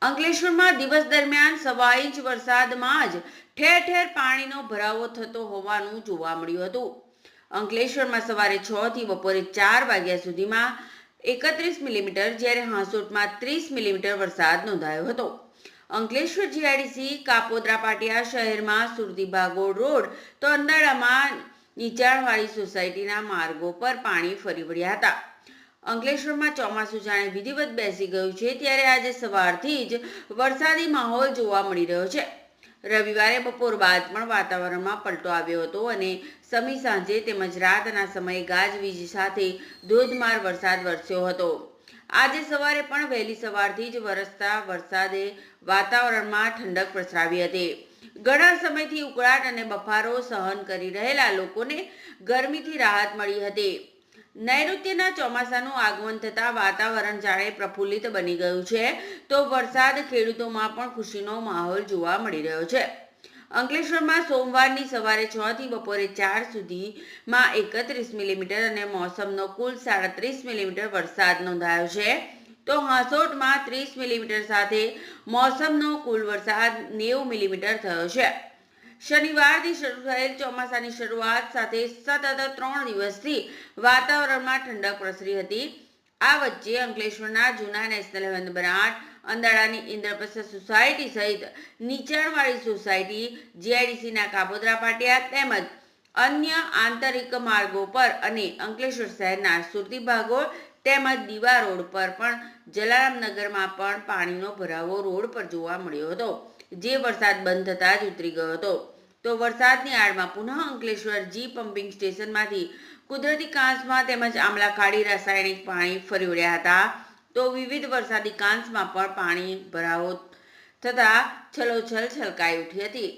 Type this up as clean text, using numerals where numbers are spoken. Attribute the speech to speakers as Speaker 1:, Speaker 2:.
Speaker 1: અંકલેશ્વરમાં દિવસ દરમિયાન 1.5 ઇંચ વરસાદમાં જ ઠેર ઠેર પાણીનો ભરાવો થતો હોવાનું જોવા મળ્યું હતું. અંકલેશ્વરમાં સવારે 6 થી બપોરે 4 વાગ્યા સુધીમાં 31 મિલીમીટર જ્યારે હાંસોટમાં 30 મિલીમીટર વરસાદ નોંધાયો હતો. અંકલેશ્વર જીઆઈડીસી કાપોદ્રા પાટિયા શહેરમાં સુરતી ભાગોળ રોડ તો અંદાડામાં નીચાણવાળી સોસાયટીના માર્ગો પર પાણી ફરી વળ્યા હતા. અંકલેશ્વરમાં ચોમાસું જાણે વિધિવત બેસી ગયું છે ત્યારે આજે સવારથી જ વરસાદી માહોલ જોવા મળી રહ્યો છે. રવિવારે બપોર બાદ પણ વાતાવરણમાં પલટો આવ્યો હતો અને સમી સાંજે તેમજ રાતના સમયે ગાજવીજ સાથે ધોધમાર વરસાદ વરસ્યો હતો. આજે સવારે પણ વહેલી સવારથી જ વરસતા વરસાદે વાતાવરણમાં ઠંડક પ્રસરાવી હતી. ઘણા સમયથી ઉકળાટ અને બફારો સહન કરી રહેલા લોકોને ગરમીથી રાહત મળી હતી. નૈઋત્યના ચોમાસાનું આગમન થતાં વાતાવરણ જાણે પ્રફુલ્લિત બની ગયું છે તો વરસાદ ખેડૂતોમાં પણ ખુશીનો માહોલ જોવા મળી રહ્યો છે. અંકલેશ્વરમાં સોમવારની સવારે 6 થી બપોરે 4 સુધીમાં 31 મિલીમીટર અને મોસમનો કુલ 37 મિલીમીટર વરસાદ નોંધાયો છે તો હાંસોટમાં 30 મિલીમીટર સાથે મોસમનો કુલ વરસાદ 90 મિલીમીટર થયો છે. શનિવારથી શરૂ થયેલ ચોમાસાની શરૂઆત સાથે સતત 3 દિવસથી વાતાવરણમાં ઠંડક પ્રસરી હતી. આ વચ્ચે અંકલેશ્વરના જૂના નેશનલ હાઈવે નંબર 8, અંદાડાની ઇન્દ્રપ્રસ્થ સોસાયટી સહિત નીચાણવાળી સોસાયટી, જીઆઈડીસીના કાપોદ્રા પાટિયા તેમજ અન્ય આંતરિક માર્ગો પર અને અંકલેશ્વર શહેરના સુરતી ભાગોળ તેમજ દીવા રોડ પર પણ જલારામનગરમાં પણ પાણીનો ભરાવો રોડ પર જોવા મળ્યો હતો, જે વરસાદ બંધ થતાં જ ઉતરી ગયો હતો. તો વરસાદની આડમાં પુનઃ અંકલેશ્વર જી પમ્પિંગ સ્ટેશનમાંથી કુદરતી કાંસમાં તેમજ આમલા ખાડી રાસાયણિક પાણી ફરી વળ્યા હતા. તો વિવિધ વરસાદી કાંસમાં પણ પાણી ભરાવો થતાં છલોછલ છલકાઈ ઉઠી હતી.